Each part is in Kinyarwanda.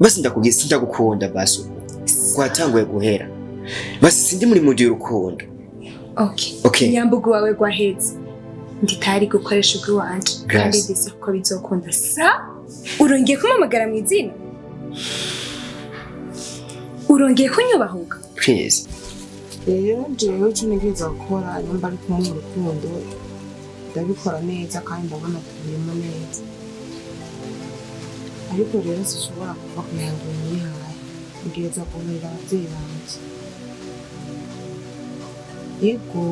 basi ndakubwiye sindagukunda basi kwatanguye guhera basi sindi muri mudi y'urukundo. Okay. Nyambugu wawe gwaheze nditari gukoresha ubwo wanje kandi ndise ko bizokunda sa urongeye kumamagara mu izina urongeye kunyubahuka please. Rero jewe cyo nigeza gukora nyamba ari kumwe urukundo ndabikora neza kandi ndabona turimo neza ariko rero sishobora kuva ku yango yihaye ngeza kubera abavyeyi banje yego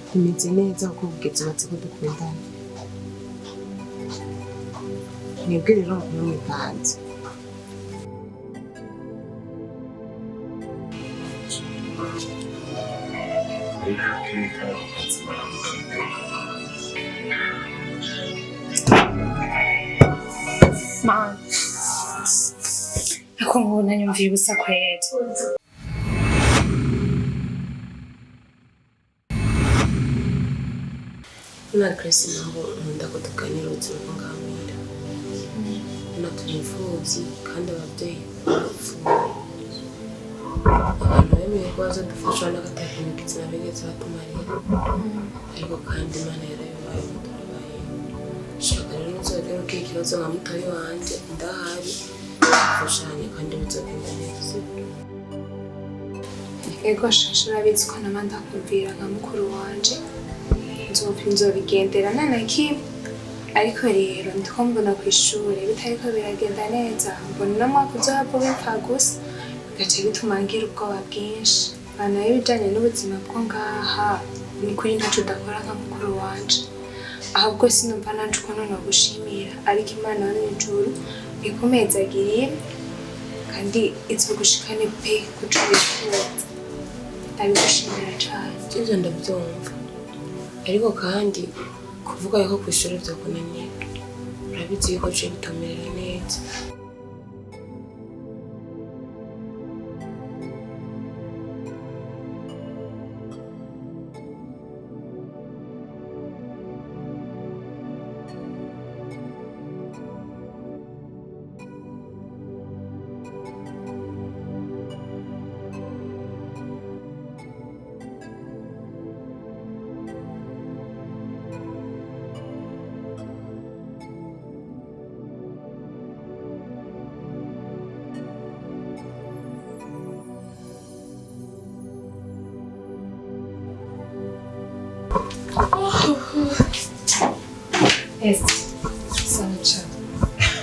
tumeze neza uko bugeze batse ko dukundana nibwo rero mwipanze Man ako ngona nyumvira ubusa kwera na Grace nabo nkunda ko tuganira ubuzima bw'ngamira na turifuzi kandi ababyeyi bapfuye abantu bemeye ko bazadufasha n'agatekanyo k'igitsina bigeze batumarira ariko kandi Imana yarabibaye turabaye shaka rero nzogera ko ikibazo nka mutoyi wanje ndahari gufashanya kandi bizogenda neza. Ego shashura biziko namanda kumvira nka mukuru wanje nzobigendera nana kimwe ariko rero ndiko mbona ku ishuri bitariko biragenda neza mbona namwaka uzohava wipfa gusa bigaca bituma ngira ubwoba bwinshi bana y'ibijanye n'ubuzima bwo ngaha ni kuri ntaco udakora nka mukuru wanje ahubwo sinumva nanje ukuntu nogushimira ariko Imana yo mw'ijuru ikumezagiriye kandi izogushikane pe kuco wifuza ndabigushimira cane. Ivyo ndavyumva ariko kandi kuvuga yuko kwishuri byo kunanira urabizi yuko cyo bitamerera neza. Sancha.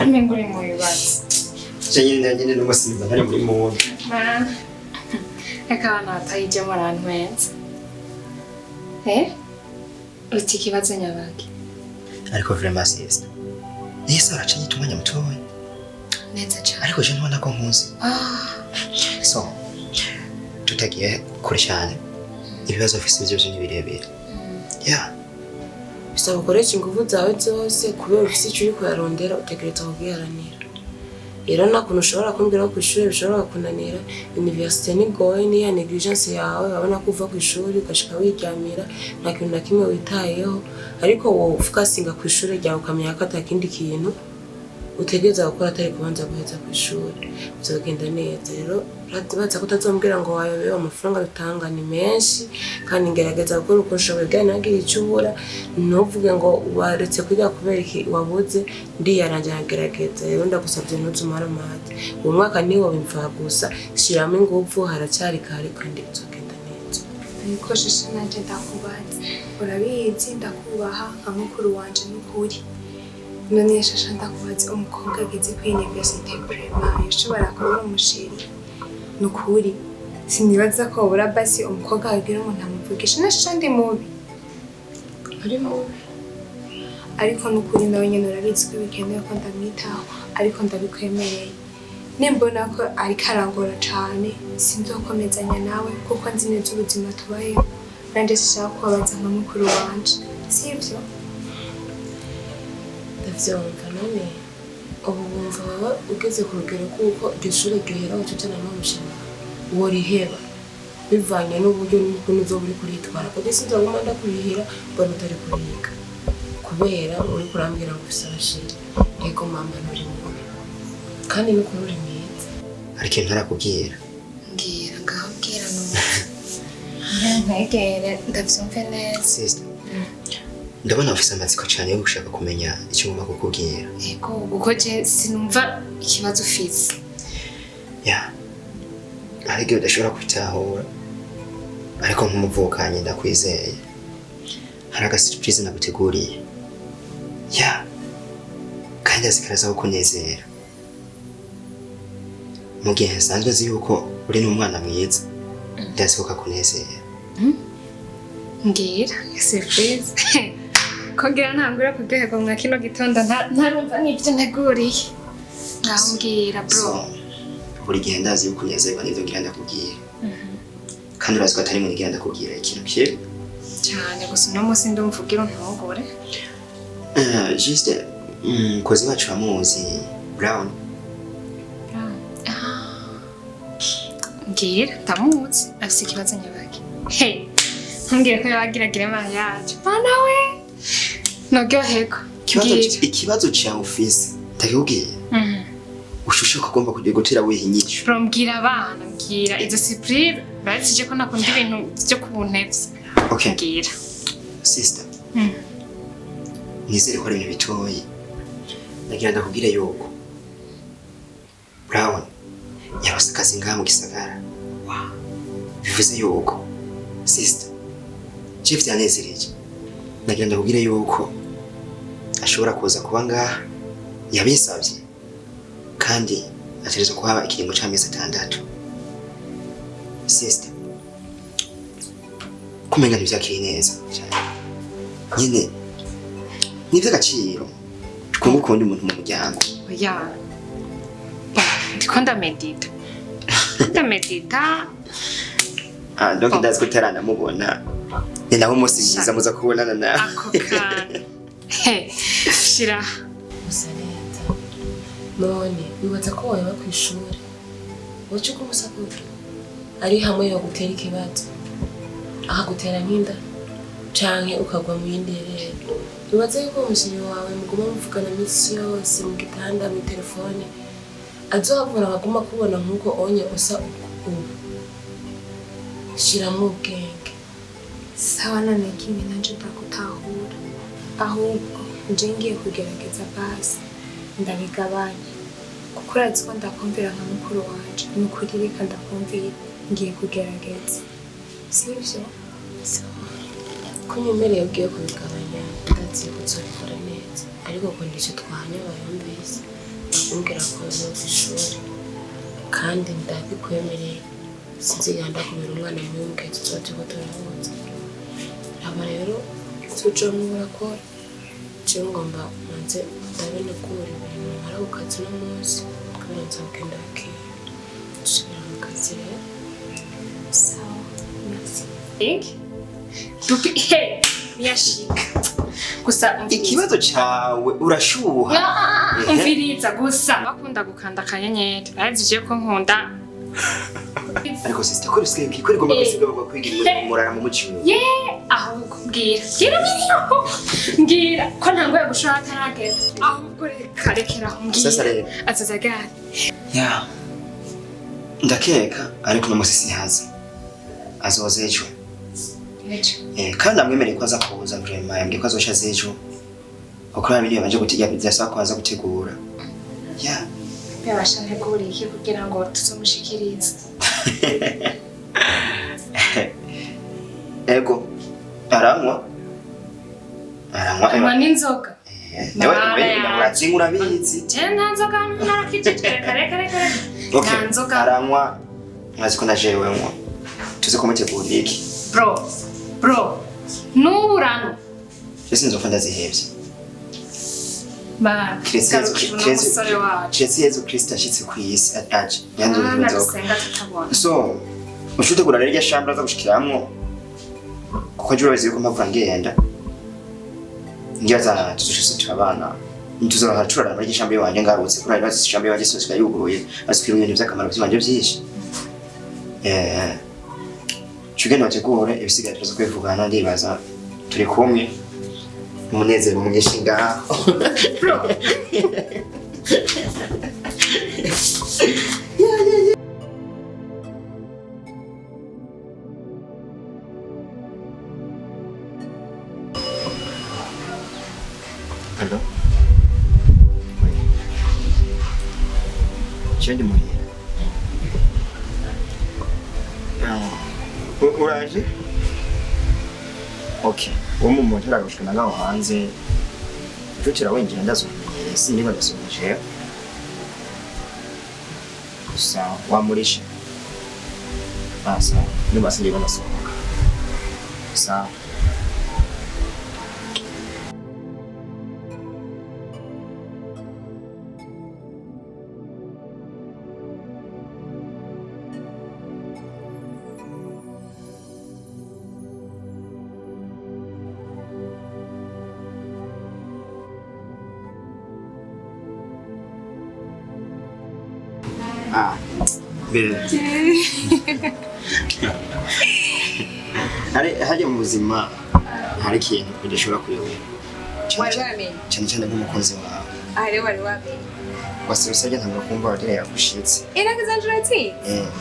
Menguri moyo basi. Nyine no gusimba ntari muri muntu. Eka natayije muranwenza. Uti kibazo nyabaki. Ariko vraiment siesta. Yesa aracanye tumanya mutoya. Neza cyane. Ariko je ntubona ko nkuzi. So tutagiye kure cyane. Ibibazo afise byose ni birebire. Yeah. Bisaba gukoresha ingufu zawe zose kubera ufise icyo uri kuyarondera utegereza kugiharanira. Rero nakuntu ushobora kumbwira ko kwishuri bishobora kunanira university ni goye ni ya negligence yawe babona kuva ku ishuri ugashika wiryamira nta kintu na kimwe witayeho ariko wowe ufukasinga ku ishuri ryawe ukamenya ko atakindi kintu utegereza gukora atari kubanza guheza ku ishuri bizogenda neza. Rero ratibatse ko utazombwira ngo wayobewe amafaranga rutanga ni menshi kandi ngerageza gukora uko nshoboye bwa nagira icyo ubura ntuvuge ngo waretse kujya kubera iki wabuze ndiyarangira ngerageza. Rero ndagusabye ntuzumara amahati uwo mwaka niwo bimva gusa shiramo ingufu haracyari kare kandi bizogenda neza. Ariko shisha nanje ndakubaza urabizi ndakubaha nka mukuru wanje n'ukuri none shasha ndakubaza umukobwa ageze ku university primaire ushobora kubura umushiri n'ukuri sinibaza ko ubura basi umukobwa agira umuntu amuvugisha nashasha ndi mubi ari mubi ariko n'ukuri nawe nyene urabizi ko bikenewe ko ndamwitaho ariko ndabikwemereye nimbona ko ariko arangora cane sinzokomezanya nawe kuko nzi neza ubuzima tubayeho nanje sishaka kubabaza nka mukuru wanje sivyo. Ndavyumva none ubu bumva baba ugeze ku rugero kuko iryo shuri ryohera ucicana n'umushinga woriheba bivanye n'uburyo n'ukuntu uzoba uri kuritwara kuko sinzoguma ndakurihira mbona utari kuriga kubera uri kurambwira ngo ufise abashiri ego mama nturi mubi kandi n'ukuntu uri mwiza ariko ntarakubwira. Mbwira ngaho mbwira numva. Ntegere ndavyumve neza. Sister. Ndabona ufise amatsiko cyane yo gushaka kumenya icyo ngomba kukubwira. Yego kuko je sinumva ikibazo ufise. Ya. Ariko udashobora kubitahura. Ariko nk'umuvukanye ndakwizeye. Hari surprise naguteguriye. Ya. Kandi azikaraza kunezera. Mu gihe nsanzwe nzi yuko uri n'umwana mwiza. Ndazi ko kakunezera. Mbwira surprise. Kongera ntangura kuryoherwa mwa kino gitondo ntarumva n'ibyo nteguriye. Ngaho mbwira bro. Buri gihe ndazi yuko unezerwa n'ibyo ngira ndakubwira. Kandi urazi ko atari mu ngira ndakubwira ikintu kibi cyane gusa uno munsi ndumvugira untogore. Juste kozi wacu bamuzi Brown. Mbwira ndamuzi afise ikibazo nyabaki. Hey, mbwira ko yabagiragire mara yacu. Bana we. Nogyoheko. Ikibazo cyawe ufise ndakubwiye. Ushushe ko ugomba kujya gutera Inyigisho. Bro mbwira abana mbwira izo surprise batsije ko nakunda ibintu byo kubuntevye. Okay. Mbwira. Sister. Nizere ko ari ibintu bitoyi. Ndagira ndakubwire yuko Brown yarose akazi ngaha mu gisagara. Wow. Bivuze yuko sister Jeff yanezereye. Ndagira ndakubwire yuko ashobora kuza kuba ngaha yabisabye. Kandi ategereza kuhaba ikiringo cy'amezi 6. Sister. Kumenya ntibyakiri neza cyane. Nyine nivyo gaciro. Twumva ukunda umuntu mu muryango. Oya. Ndiko ndamedita. Ndamedita. Donc ndazi ko utaranamubona. Ni naho umunsi mwiza muza kubonana nawe. Ako kana. Shira. Usa neza. None wibaza ko waba ku ishuri. Wocu kumusakura. Ari hamwe yo gutera ikibazo. Aha gutera nk'inda. Canke ukagwa mu yindi rero. Wibaza yuko umushinga wawe muguma muvugana misi yose mu gitanda mu telefone. Azohavura baguma kubona nkuko onye usa ubu. Shiramo ubwenge. Sawa nane kimi nanje ndakutahura. Ahubwo nje ngiye kugerageza basi ndabigabanya. Kuko urazi ko ndakumvira nka mukuru wanje. Nukuri reka ndakumvira ngiye kugerageza. Sivyo? Kunyemereye ugiye kubigabanya ndazi ko uzabikora neza. Ariko kondisha twanya bayumvise. Ndakumbwira ko uzo kwishuri. Kandi ndabikwemereye. Sinziganda kubera umwana mwumwe tuzote ko turahuza. Aba rero tujo murakora. Je ngomba manze ndabene kuri ibintu mara ukazi no munsi. Kubera nzagenda akira. Shira mu kazi rero. Sawa. Merci. Dupi yashika. Gusa Ikibazo cyawe urashuha. Umviriza gusa bakunda gukanda akanyenyeri. Bazije ko nkunda. Ariko sister ko rusigaye kikora igomba gusiga bagwa kwigira umurara mu mucyo. Ahubwo mbwira biriho. Mbwira ko ntango yo gushaka taragera. Ahubwo rekera mbwira. Sasa rero. Azazagara. Ya. Ndakeka ariko no musisi haza. Azoze ejo. Kandi amwemereye ko aza kuza vraiment yambwiye ko azoshaza ejo. Okora biriyo baje gutiga byasaba ko aza gutegura. Ya. Yabashaka kubura iki kugira ngo tuzomushikirize. Ego. Aranywa n'inzoga. Newe uratsingura bizi. Je ntanzoga narakijejere kare. Ntanzoga. Aranywa mwazi ko najewe nkwa. Tuze kumutegura iki? Bro. Nuburano. Ese nzofa ndazihebye. Ma, Kristo Yesu Kristo ashitse ku isi aje. So, ushutegura rero yashambra za gushikiramwo. Kuko juro bazi ko mpavura ngenda. Ngiyaza tuzushise turabana. Ntuzora turara muri gishambe wanje ngarutse kuri ari gishambe wanje sosika yuguruye. Asikira ibintu by'akamaro by'ibanje byinshi. Tugenda bategure ibisigaye tuza kwivugana ndibaza turi kumwe. Umunezero mwinshi ngaho. Bro. Jendi muhira. Uraje? Okay. Uwo mu muntu aragushikana ngaho hanze. Tucira wenjira ndazumenye sindiba ndasomeje. Gusa wamurisha. Asa, niba sindiba ndasohoka. Sawa. Hajya mu buzima hari ikintu udashobora kuyobora cyane cyane nk'umukozi wawe wari wamenye wasiruse ajya ntabwo kumva wadire yagushitse Irakoze njurati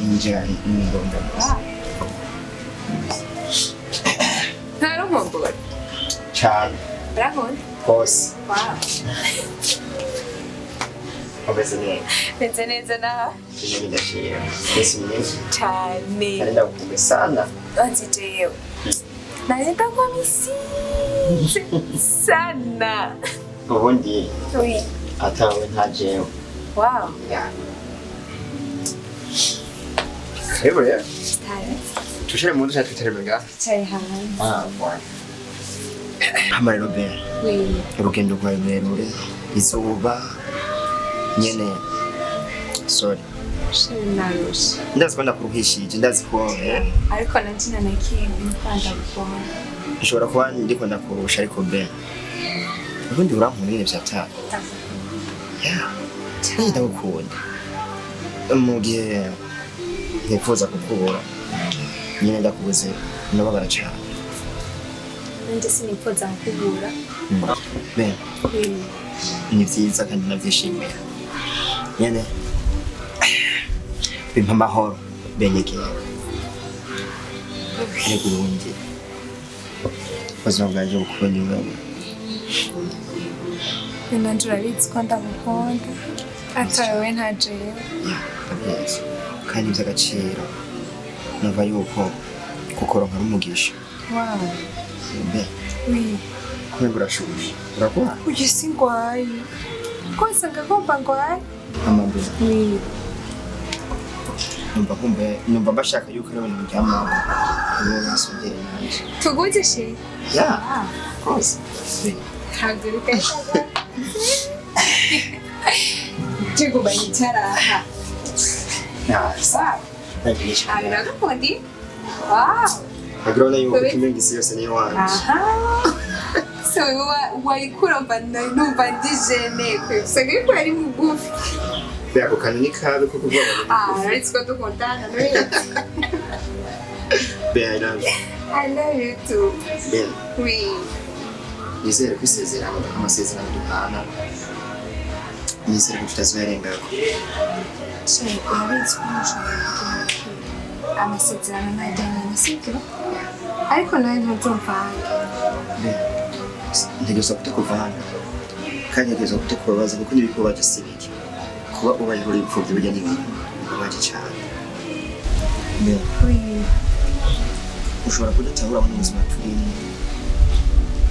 injari n'ingomba ntarumpogora cyane urabona hose meze neza nawe ibintu bidashira mbese mwiza cyane kandi ndagukumbuye sana nzijeyo naenda kwa misize sana ubundi oui atawe ntajewe wow karibu rero tayari tushire mu nzu twiterebega cyari hanze bwana amarero be oui urugendo rwawe rurerure izuba nyene sorry narusha ndazi ko ndakuruhishije ndazi ko ariko nanjye nakimwe kwanda gukora nshobora kuba ndiko ndakurusha ariko be ubundi urankunda nyine byataka cyane ndagukunda mu gihe ntifuza kukubura nyine ndakubuze nababara cyane nanjye sinifuza kukubura be ni byiza kandi nabyishimira nyene bimpa amahoro benyegera ni Burundi ubuzima bwanjye bukubonye ubwabo nanjye urabizi ko ndagukunda atawe ntajewe ndabizi kandi by'agaciro numva yuko kukoronka n'umugisha wow be oui kubera urashubije urakora uyu si ngwaye rwose ngagomba ngwaye amambe oui numva mbashaka yuko ari ibintu biryamaho ubu nasongere nanjye tugugishe rwose ntabwo bitekereza tugomba yicara aha biragakundi wagira ubona yuko ikimenyi isi yose niyo wanjye so warikura numva ndijene kwe usanga yuko ari mugufi ako kantu ni kabi ko kuvuga uretse ko dukundana n'uriya be I love you I love you too be oui nizere ko isezerano amasezerano duhana nizere ko tutazoyarengako so urabizi ko ntushobora kugira amasezerano ntajyanye na sibyo ariko nawe ntubyumvange ntegerezwa kutakuvanga kandi ntegerezwa kutakubabaza kuko n'ibikubabaje si bike kuba ubayeho uri imfubyi burya n'ibintu bibabaje cyane ushobora kudatahura mu buzima turimo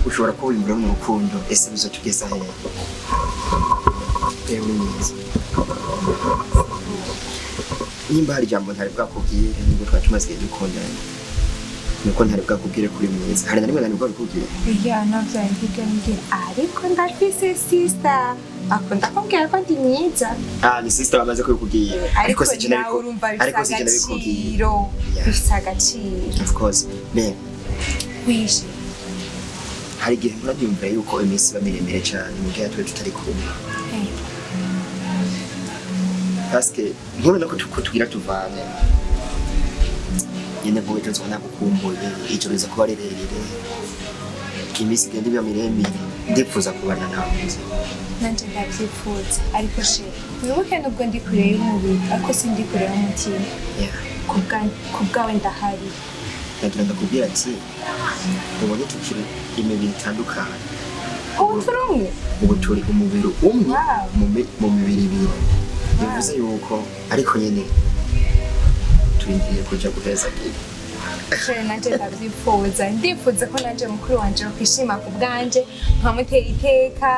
ushobora kuba wimbura mu rukundo ese bizotugeza hehe rero ni mwiza nimba hari ijambo ntari bwakubwire nibwo twari tumaze igihe dukundana nuko ntari bwakubwire kuri mwiza hari na rimwe nari bwabikubwire navyo aribyo ngira ariko ndafise sister akunda kumbwira ko ndi mwiza ni sister bamaze kubikubwira ariko si nawe urumva bifise agaciro bifise agaciro of course me wishe hari igihe mbona byumvira yuko iminsi iba miremire cyane mu gihe twe tutari kumwe paske nkubona ko tugira tuvane nyine ngo witeze ubona gukumbuye icyo biza kuba rirerire iminsi igenda iba miremire ndipfuza kubana nawe nanjye ndabyifuza ariko she wibuke nubwo ndi kure y'umubiri ariko sindi kure y'umutima ku bwawe ndahari ndagira ndakubwira ati ubone tukiri imibiri itandukanye ubu turi umwe ubu turi umubiri umwe mu mibiri ibiri bivuze yuko ariko nyene turindiye kuja guheza gihe nanje ndabyifuza ndifuza ko nanje mukuru wanje kwishima ku bwanje nkamutera iteka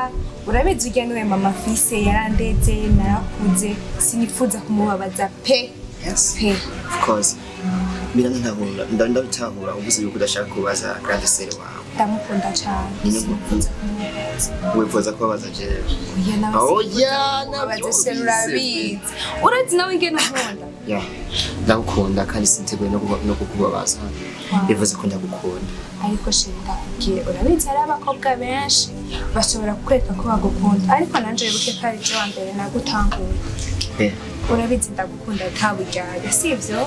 urabizi ujya niwe mama fise yarandeze narakuze sinifuza kumubabaza pe pe of course mira ntahura ndabitahura uvuze yuko udashaka kubaza grande sere wawe ndamukunda cyane sinifuza wifuza kubabaza jewe nabaza sere urabizi urazi nawe ingene nkunda ya ndagukunda kandi sinteguye no kukubabaza bivuze ko ndagukunda ariko shinda ngiye urabizi hari abakobwa benshi bashobora kureka ko bagukunda ariko nanje wibuke ko ari cyo wambere nagutanguye urabizi ndagukunda ntaburyarya sivyo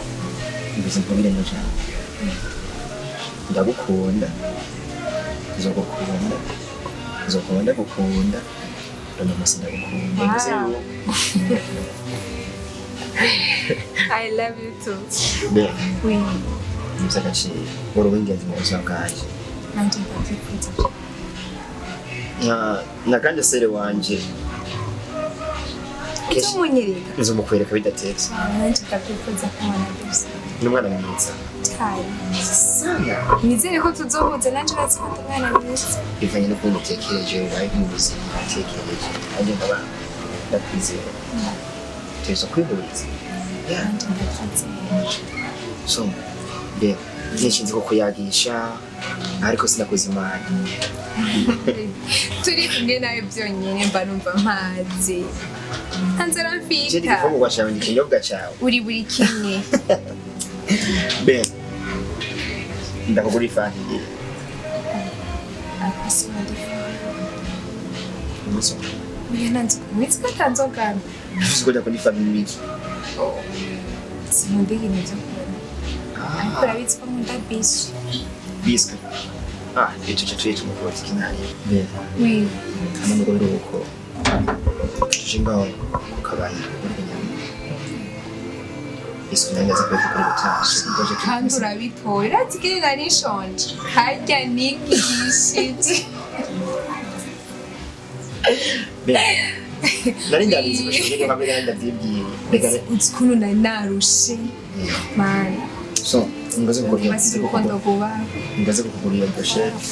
bivuze ko bire nje ndagukunda nzogukunda gukunda none musi ndagukunda bivuze I love you too. Yeah. Oui. Mzakachi, uruwengenzi mu buzima bwanje. Nanje ndabyifuza. Na kandi sere wanje. Icyo munyereka. Nzomukwereka bidatetse. Nanje ndabyifuza kumana byose. N'umwana mwiza. Cyane. Sana. Nizere ko tuzohuza nanje bazifata umwana mwiza. Bivanye no kumutekereje ubaye mu buzima atekereje. Anje ndaba ndakwizera. Tezo kwihuriza. Nanje ndabyifuza. So, yeah. Nishinze ko kuyagisha ariko sinakoze imana. Turi kumwe nawe byonyine mba numva mpaze. Hanzara mfita. Je ndifuza kugwashaba ndikinyobwa cyawe. Uri buri kimwe. Ben. Ndakugura ifanti ngiye. Akasima ndifuza. Umuso. Uya nanze kumwitsi katanzogana. Usigoda ko ifanti n'ibiki. Simundi ibintu byo kubona. Ariko urabizi ko nkunda biswi. Biswi. Icyo cyo tuye tumukoti kinari. Oui. Hano mu rwego uko jingaho kukabaye urwenya. Biswi nangaza ko kuri gutashi. Kandi urabitora tigiri nari shonje. Harya nigishije. Nari ndabizi ko shobora kwabera ndabyibwiye. Ukuntu nari narushe. Man. So, ngaze kugura urukundo vuba. Ngaze kugura pochette.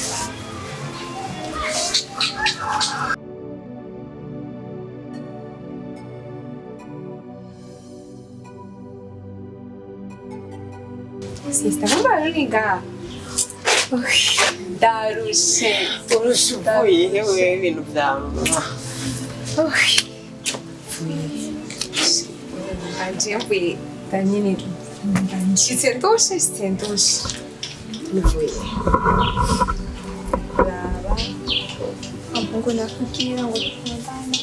Sister, kamba runiga. Darushe. urushubuye hewe ibintu byawe Anje mvuye danyine Sitendoshe. nivuye Brava. Ampungu nakubwira ngo dukundane.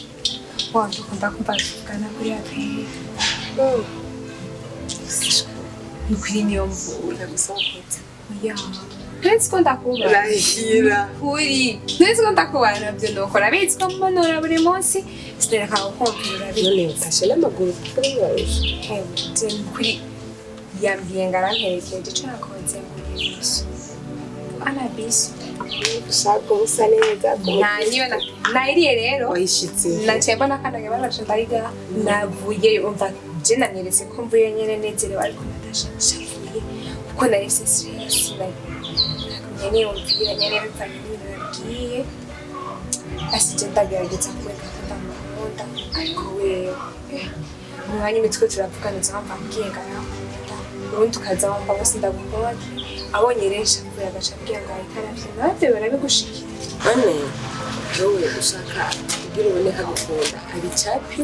Dukunda kumvikana kuri ape. Ukuri niyo mvura gusohotse. Oya. Nzi ko ndakubara. rahira Kuri. Nzi ko ndakubara byo ndokora. Bizi ko mbonora buri munsi. Sineka kumvira none mfashe n'amaguru kuri barusha kuri yambwiye ngaramperekeje cyo nakoze muri bisu ana bisu ushaka ubusa neza niyo nairiye rero wayishitse natemba nakanaga barashe ndariga navuye umva je nanyeretse ko mvuye nyene nezerewe ariko nadashavuye kuko nari stress nyene umvira nyene bipanye n'ibintu nabwiye asije ndagerageza kweka ndamukunda ariko wewe umwanya imitwe turavugana nzamba mbwiye ngaramukunda ubundi tukaza wamba bose ndagukunda abonye resha kuya gacabwiye ngo ahitaravye nabyo barabigushikira ane wowe ushaka kugira uboneka gukunda ari chapi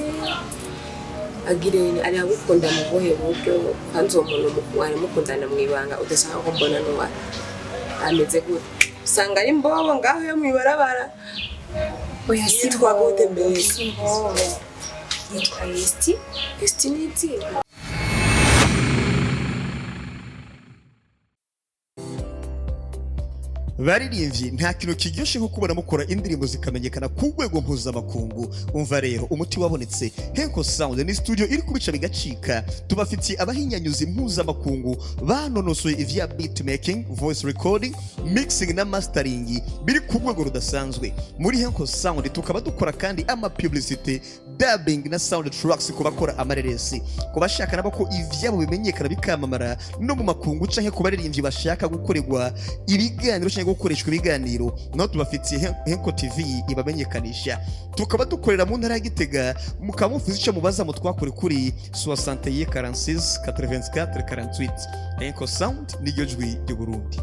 agirene ari agukunda mu bohe buryo kandi uwo muntu wari mukundana mu ibanga udashaka ko mbona n'uwa ameze gute usanga ari mbobo ngaho yo mwibarabara oya yitwa gute mbere yitwa Esti niti baririmbyi nta kintu kiryoshe nko kubona mukora indirimbo zikamenyekana ku rwego mpuzamakungu. Umva rero umuti wabonetse. Henko Sound ni studio iri kubica bigacika. Tubafitiye abahinyanyuzi mpuzamakungu banonosoye ivya beatmaking, voice recording, mixing na mastering biri ku rwego rudasanzwe. Muri Henko Sound tukaba dukora kandi ama publicity, dubbing na sound tracks ku bakora amareresi, ku bashaka nabo ko ivyabo bimenyekana bikamamara no mu makungu canke ku baririmbyi bashaka gukorerwa ibiganiro canke gukoreshwa ibiganiro. No tubafitiye Henko TV ibamenyekanisha. Tukaba dukorera mu ntara ya Gitega, mukaba mufize ico mubaza mu twakore kuri 61 46 84 48. Henko Sound ni ryo jwi ry'u Burundi.